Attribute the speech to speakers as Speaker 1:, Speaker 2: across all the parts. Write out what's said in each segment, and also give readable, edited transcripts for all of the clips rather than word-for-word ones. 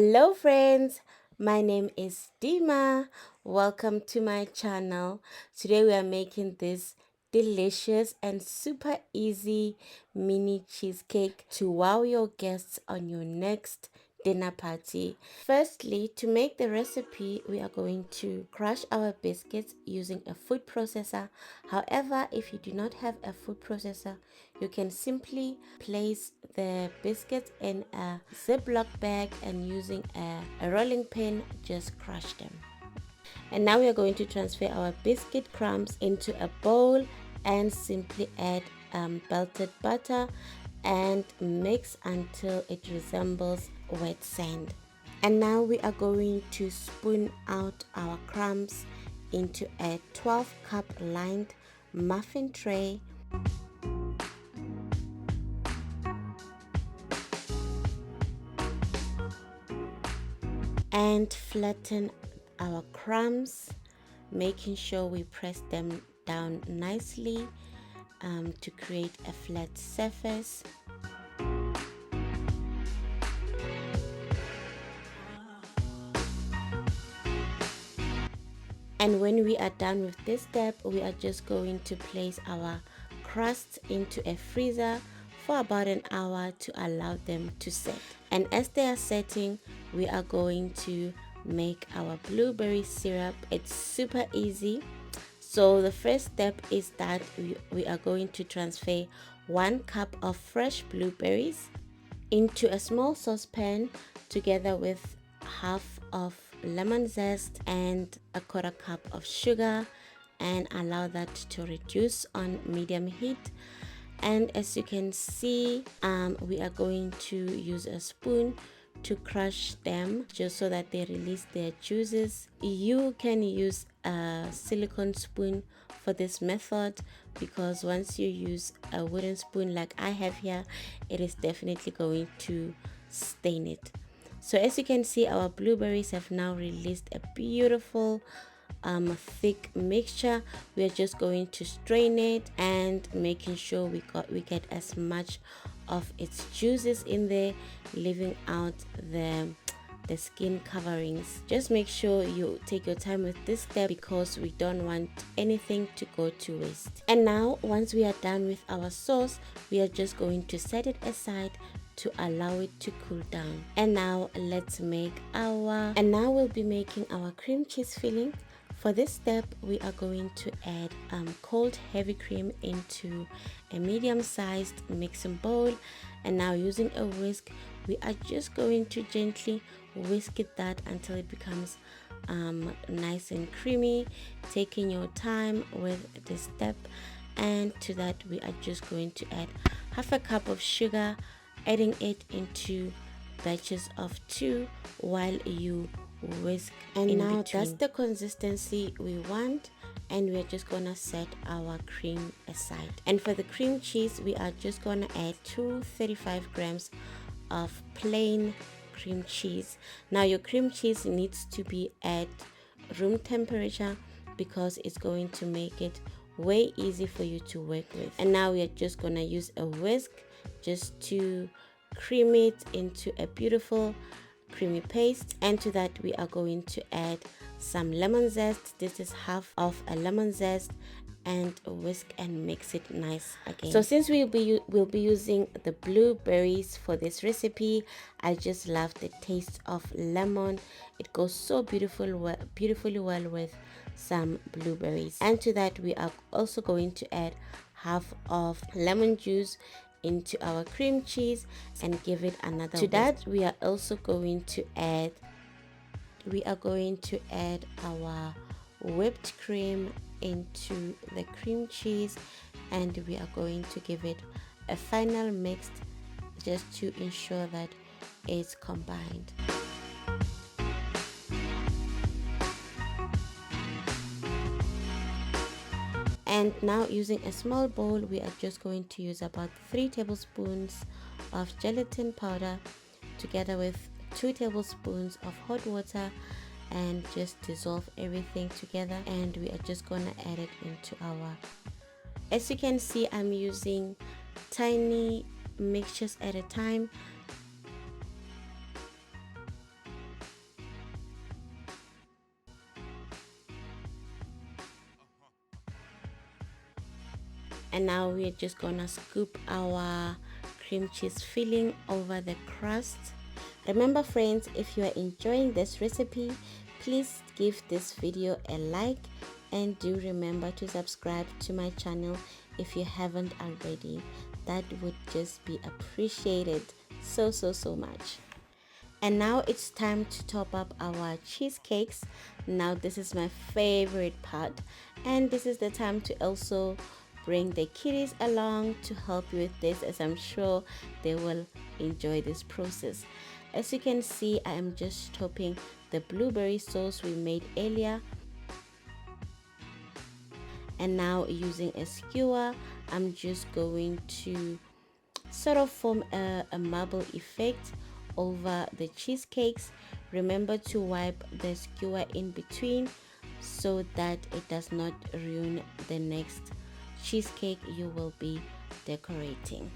Speaker 1: Hello friends, my name is Dima. Welcome to my channel. Today we are making this delicious and super easy mini cheesecake to wow your guests on your next dinner party. Firstly, to make the recipe, we are going to crush our biscuits using a food processor. However, if you do not have a food processor, you can simply place the biscuits in a Ziploc bag and using a rolling pin, just crush them. And now we are going to transfer our biscuit crumbs into a bowl and simply add melted butter and mix until it resembles wet sand. And now we are going to spoon out our crumbs into a 12-cup lined muffin tray. And flatten our crumbs, making sure we press them down nicely to create a flat surface. And when we are done with this step, we are just going to place our crusts into a freezer for about an hour to allow them to set. And as they are setting, we are going to make our blueberry syrup. It's super easy. So the first step is that we are going to transfer 1 cup of fresh blueberries into a small saucepan together with half of lemon zest and a 1/4 cup of sugar, and allow that to reduce on medium heat. And as you can see, we are going to use a spoon to crush them just so that they release their juices. You can use a silicone spoon for this method, because once you use a wooden spoon like I have here, it is definitely going to stain it. So as you can see, our blueberries have now released a beautiful thick mixture. We are just going to strain it and making sure we get as much of its juices in there, leaving out the skin coverings. Just make sure you take your time with this step, because we don't want anything to go to waste. And now, once we are done with our sauce, we are just going to set it aside to allow it to cool down. And now we'll be making our cream cheese filling. For this step, we are going to add cold heavy cream into a medium-sized mixing bowl, and now using a whisk, we are just going to gently whisk that until it becomes nice and creamy, taking your time with this step. And to that, we are just going to add half a cup of sugar, adding it into batches of 2 while you whisk. And now that's the consistency we want, and we're just gonna set our cream aside. And for the cream cheese, we are just gonna add 235 grams of plain cream cheese. Now your cream cheese needs to be at room temperature, because it's going to make it way easy for you to work with. And now we are just gonna use a whisk just to cream it into a beautiful creamy paste. And to that, we are going to add some lemon zest. This is half of a lemon zest, and whisk and mix it nice again. So since we'll be using the blueberries for this recipe, I just love the taste of lemon. It goes so beautifully well with some blueberries. And to that, we are also going to add half of lemon juice into our cream cheese and give it another whisk. To that, we are also going to add our whipped cream into the cream cheese, and we are going to give it a final mix just to ensure that it's combined. And now, using a small bowl, we are just going to use about 3 tablespoons of gelatin powder together with 2 tablespoons of hot water, and just dissolve everything together. And we are just gonna add it into our, as you can see, I'm using tiny mixtures at a time. And now we're just gonna scoop our cream cheese filling over the crust. Remember friends, if you are enjoying this recipe, please give this video a like, and do remember to subscribe to my channel if you haven't already. That would just be appreciated so much. And now it's time to top up our cheesecakes. Now this is my favorite part, and this is the time to also bring the kiddies along to help you with this, as I'm sure they will enjoy this process. As you can see, I am just topping the blueberry sauce we made earlier, and now using a skewer I'm just going to sort of form a marble effect over the cheesecakes. Remember to wipe the skewer in between so that it does not ruin the next cheesecake you will be decorating.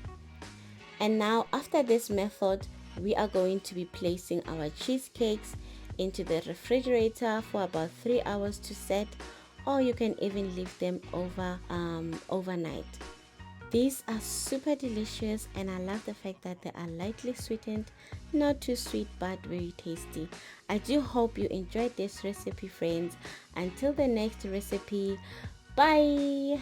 Speaker 1: And now after this method, we are going to be placing our cheesecakes into the refrigerator for about 3 hours to set, or you can even leave them overnight. These are super delicious, and I love the fact that they are lightly sweetened, not too sweet but very tasty. I do hope you enjoyed this recipe friends. Until the next recipe, bye.